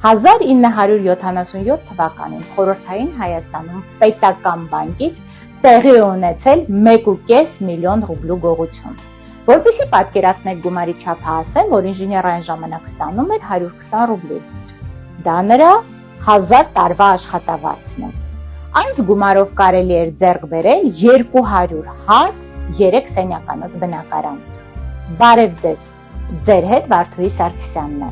1977 թվականին խորհրդային Հայաստանում պետական բանկից տեղի ունեցել 1.5 միլիոն ռուբլու գողություն։ Որպեսզի պատկերացնեք գումարի չափը, ասեմ, որ ինժեները այն ժամանակ ստանում էր 120 ռուբլի։ Դա նրա 1000 տարվա աշխատավարձն է։ Այս գումարով կարելի էր ձեռք բերել 200 հատ 3 սենյականոց բնակարան։ Բարև ձեզ, ձեր հետ Վարդուհի Սարգսյանն է։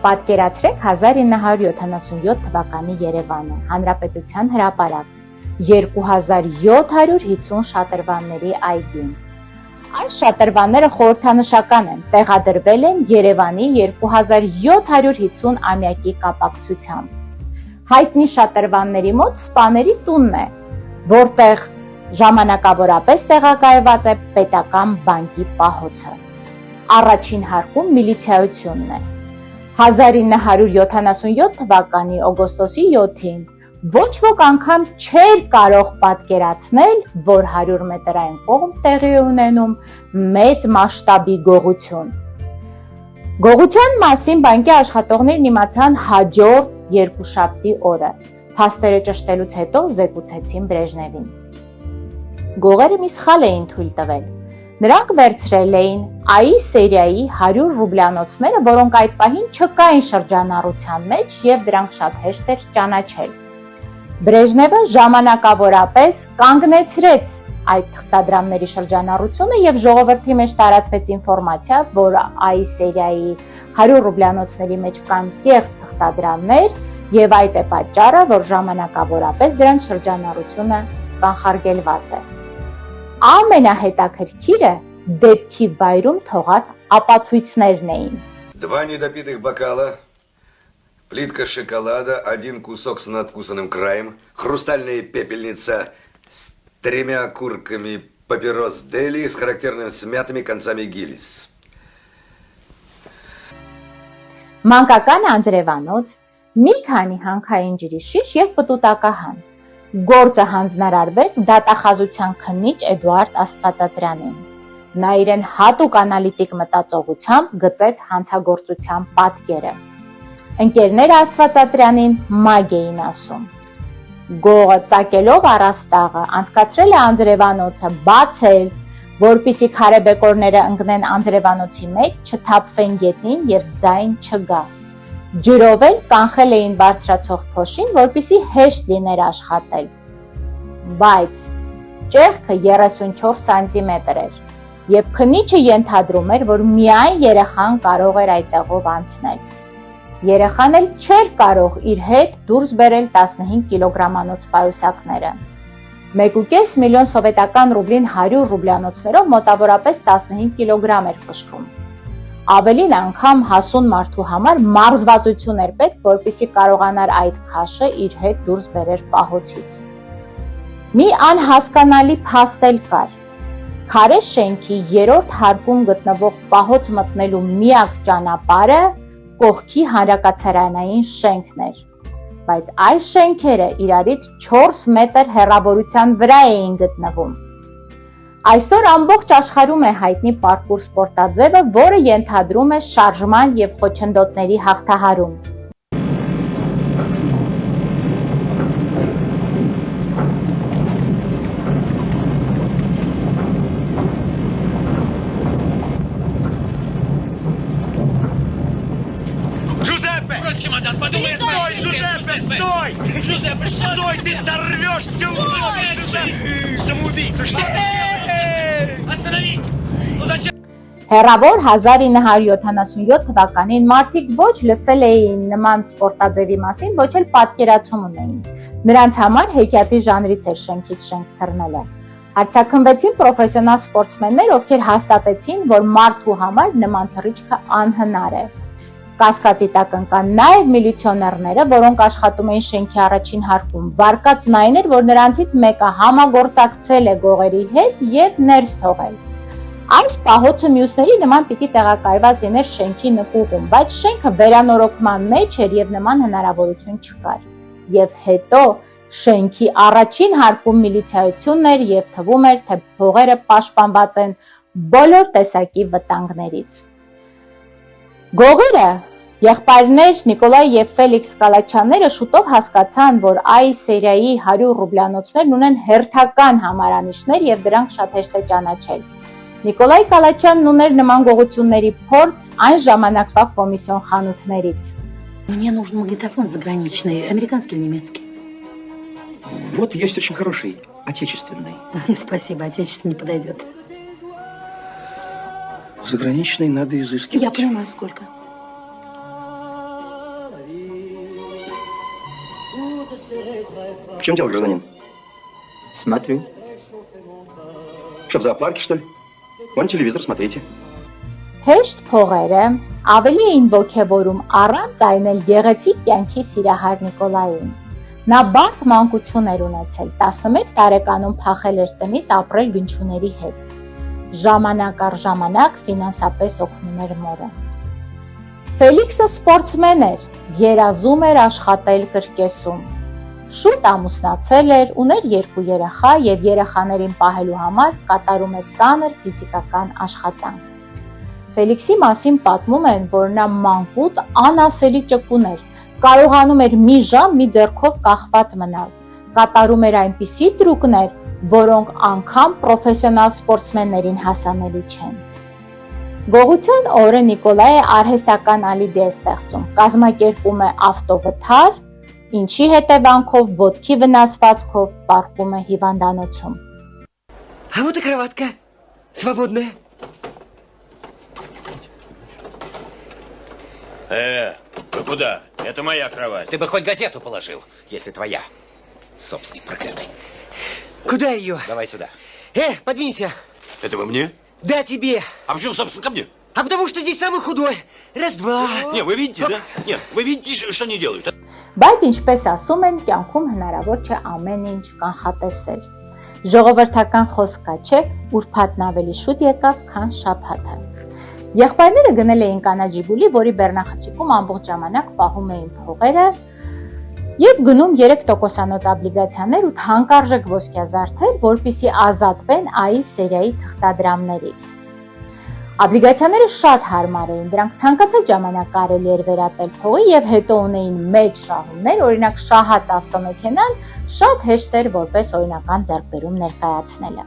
Պատկերացրեք 1977 թվականի Երևանը, Հանրապետության հրապարակ, 2750 շատրվանների այգին։ Այս շատրվանները խորհրդանշական են, տեղադրվել են Երևանի 2750 ամյակի կապակցությամբ։ Հայտնի շատրվանների մոտ սպաների տունն է, որտեղ ժամանակավորապես տեղակայված է պետական բանկի պահոցը։ Առաջին հարկում միլիցիայությունն է։ 1977 թվականի օգոստոսի 7-ին ոչ ոք անգամ չէր կարող պատկերացնել, որ 100 մետրային կողմ տեղի ունենում մեծ մասշտաբի գողություն։ Գողության մասին բանկի աշխատողներն իմացան հաջորդ երկուշաբթի օրը։ Փաստերը ճշտելուց հետո զեկուցեցին Բրեժնևին։ Գողերը մի սխալ էին թույլ տվել։ Նրանք վերցրել էին AI սերիայի 100 ռուբլյանոցները, որոնք այդ պահին չկային շրջանառության մեջ և դրանք շատ հեշտ էր ճանաչել։ Բրեժնևը ժամանակավորապես կանգնեցրեց այդ թղթադրամների շրջանառությունը և ժողովրդի մեջ տարածվեց ինֆորմացիա, որ AI սերիայի 100 ռուբլյանոցների մեջ կան կեղծ թղթադրամներ և այդ է պատճառը, որ ժամանակավորապես դրանց շրջանառությունը կանխարգելված է։ Ամենահետաքրքիրը դեպքի վայրում թողած ապացույցներն էին։ 2 недопитых бокала, плитка шоколада, 1 кусок с надкусанным краем, хрустальная пепельница с 3 окурками папирос Дели с характерными смятыми концами гильз. Մանկական անձրևանոց, մի քանի հանքային ջրի շիշ և պտուտակահան։ Գործը հանձնարարվեց դատախազության քննիչ Էդուարդ Աստվածատրյանին։ Նա իրեն հատուկ անալիտիկ մտածողությամբ գծեց հանցագործության պատկերը։ Ընկերները Աստվածատրյանին մագ էին ասում։ Գողը ծակելով առաստաղը անցկացրել է անձրևանոցը բացել, որպեսզի քարեբեկորները ընկնեն անձրևանոցի մեջ, չթափվեն գետնին և ձայն չգա։ Ջրով էլ կանխել էին բարձրացող փոշին, որպեսզի հեշտ լիներ աշխատել։ Բայց ճեղքը 34 սանտիմետր էր, և քննիչը ենթադրում էր, որ միայն երեխան կարող էր այդտեղով անցնել։ Երեխան էլ չէր կարող իր հետ դուրս բերել 15 կիլոգրամանոց պայուսակները։ 1.5 միլիոն սովետական ռուբլին 100 ռուբլյանոցներով մոտավորապես 15 կիլոգրամ էր կշռում։ Ավելին անգամ հասուն մարդու համար մարզվածություն էր պետք, որպեսզի կարողանար այդ քաշը իր հետ դուրս բերել պահոցից։ Մի անհասկանալի փաստ էլ կար։ Քարե շենքի 3-րդ հարկում գտնվող պահոց մտնելու միակ ճանապարհը կողքի հանրակացարանային շենքն էր, բայց այս շենքերը իրարից 4 մետր հեռավորության վրա էին գտնվում։ Այսօր ամբողջ աշխարհում է հայտնի պարկուր սպորտաձևը, որը ենթադրում է շարժման և խոչընդոտների հաղթահարում։ Джузеппе! Чемодан, подумай, стой, Джузеппе, стой! Джузеппе, стой, ты взорвешься! Самоубийца, что ты делаешь? Остановись! Ну зачем? Հեռավոր 1977 թվականին մարդիկ ոչ լսել էին նման սպորտաձևի մասին, ոչ էլ պատկերացում ունեին։ Նրանց համար հեքիաթի ժանրից էր շենքից շենք թռնելը։ Արձաքնվեցին պրոֆեսիոնալ սպորտսմեններ, ովքեր հաստատեցին, որ մարդու համար նման թռիչքը անհնար է։ Կասկածի տակ ընկան նաև միլիցիոներները, որոնք աշխատում էին շենքի առաջին հարկում։ Վարկածն այն էր, որ նրանցից մեկը համագործակցել է գողերի հետ և ներս թողել։ Այս պահոցը մյուսների նման պիտի տեղակայված լիներ շենքի նկուղում, բայց շենքը վերանորոգման մեջ էր և նման հնարավորություն չկար։ Եվ հետո շենքի առաջին հարկում միլիցիայությունն էր և թվում էր, թե փողերը պաշտպանված են բոլոր տեսակի վտանգներից։ Գողերը Եղբայրներ Նիկոլայ եւ Ֆելիքս Կալաչյանները շուտով հասկացան, որ այս սերիայի 100 ռուբլյանոցներն ունեն հերթական համարանիշներ եւ դրանք շատ հեշտ է ճանաչել։ Նիկոլայ Կալաչյանն ուներ նման գողությունների փորձ այն ժամանակվա կոմիսիոն խանութներից։ Мне нужен магнитофон заграничный, американский или немецкий? Вот есть очень хороший, отечественный. Спасибо, отечественный не подойдет. Заграничный надо изыскивать. Я понимаю, сколько. В чем дело, гражданин? Смотрю. Что, в зоопарке, что ли? Вон телевизор, смотрите. Հեշտ փողերը ավելի էին ոգևորում առանց այն էլ գեղեցիկ կյանքի սիրահար Նիկոլային։ Նա բարդ մանկություն էր ունեցել, 11 տարեկանում փախել էր տնից ապրել գնչուների հետ։ Ժամանակ առ ժամանակ ֆինանսապես օգնում էր մորը։ Ֆելիքսը սպորտսմեն էր, երազում էր աշխատել կրկեսում։ Շուտ ամուսնացել էր, ուներ 2 երեխա եւ երեխաներին պահելու համար կատարում էր ծանր ֆիզիկական աշխատանք։ Ֆելիքսի մասին պատմում են, որ նա մանկուց անասելի ճկուն էր, կարողանում էր մի ժամ մի ձեռքով կախված մնալ, կատարում էր այնպիսի տրուկներ, որոնք անգամ պրոֆեսիոնալ սպորտսմեններին հասանելի չեն։ Գողության օրը Նիկոլայը արհեստական ալիբի է ստեղծում, կազմակերպում է ավտովթար, ինչի հետևանքով ոտքի վնասվածքով պառկում է հիվանդանոցում։ А вот и кроватка. Свободная. Вы куда? Это моя кровать. Ты бы хоть газету положил, если твоя. Собственник проклятый. Куда ее? Давай сюда. Подвинься. Это вы мне? Да, тебе. А почему, собственно, ко мне? А потому что здесь самый худой. Раз-два. Не, вы видите, да? Нет, вы видите, что они делают? Բայց ինչպես ասում են, կյանքում հնարավոր չէ ամեն ինչ կանխատեսել։ Ժողովրդական խոսք կա, չէ, ուրբաթն ավելի շուտ եկավ, քան շաբաթը։ Եղբայրները գնել էին կանաչ Ժիգուլի, որի բեռնախցիկում ամբողջ ժամանակ պահում էին փողերը եւ գնում 3%-անոց օբլիգացիաներ ու թանկարժեք ոսկյազարդեր, որպիսի ազատվեն այս սերիայի թղթադրամներից։ Օբլիգացիաները շատ հարմար էին, դրանք ցանկացած ժամանակ կարելի էր վերածել փողի եւ հետո ունեին մեծ շահումներ, օրինակ շահած ավտոմեքենան շատ հեշտ էր որպես օրինական ձեռքբերում ներկայացնելը։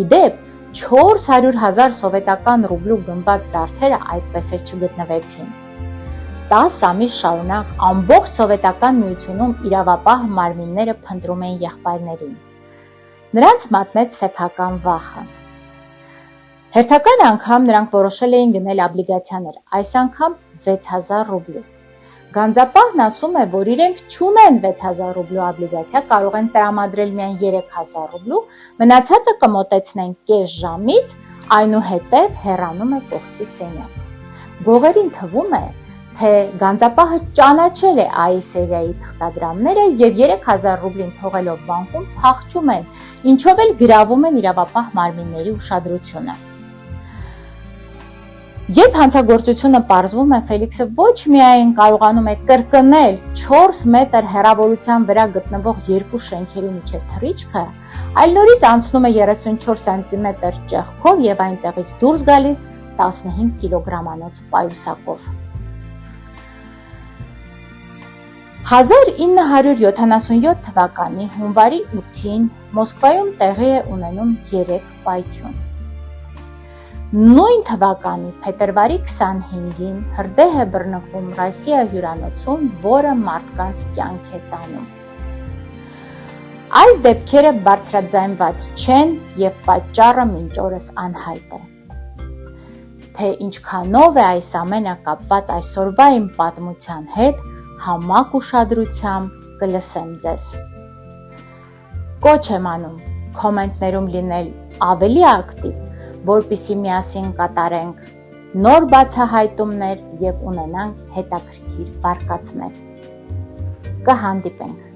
Իդեպ 400,000 սովետական ռուբլու գնված զարդերը այդպես էլ չգտնվեցին։ 10 ամիս շարունակ ամբողջ սովետական միությունում իրավապահ մարմինները փնտրում էին եղբայրներին։ Նրանց մատնեց սեփական վախը։ Հերթական անգամ նրանք որոշել էին գնել օբլիգացիաներ, այս անգամ 6000 ռուբլու։ Գանձապահն ասում է, որ իրենք չունեն 6000 ռուբլու օբլիգացիա, կարող են տրամադրել միայն 3000 ռուբլու, մնացածը կմոտեցնեն կես ժամից, այնուհետև հեռանում է կողքի սենյակ։ Գողերին թվում է, թե Գանձապահը ճանաչել է այս սերիայի թղթադրամները եւ 3000 ռուբլին թողելով բանկում փախչում են, ինչով էլ գրավում են իրավապահ մարմինների ուշադրությունը։ Երբ հանցագործությունը պարզվում է, Ֆելիքսը ոչ միայն կարողանում է կրկնել 4 մետր հեռավորության վրա գտնվող 2 շենքերի միջև թռիչքը, այլ նորից անցնում է 34 սանտիմետր ճեղքով եւ այնտեղից դուրս գալիս 15 կիլոգրամանոց պայուսակով։ 1977 թվականի հունվարի 8-ին Մոսկվայում տեղի է ունենում 3 պայթյուն։ Նույն թվականի փետրվարի 25-ին հրդեհ է բռնկվում Ռոսիա հյուրանոցում, որը մարդկանց կյանք է տանում։ Այս դեպքերը բարձրաձայնված չեն եւ պատճառը մինչ օրս անհայտ է։ Թե ինչքանով է այս ամենը կապված այսօրվա իմ պատմության հետ, համակ ուշադրությամբ կլսեմ ձեզ։ Կոչ եմ անում կոմենտներում լինել ավելի ակտիվ, որպեսզի միասին կատարենք նոր բացահայտումներ եւ ունենանք հետաքրքիր վարկածներ։ Կհանդիպենք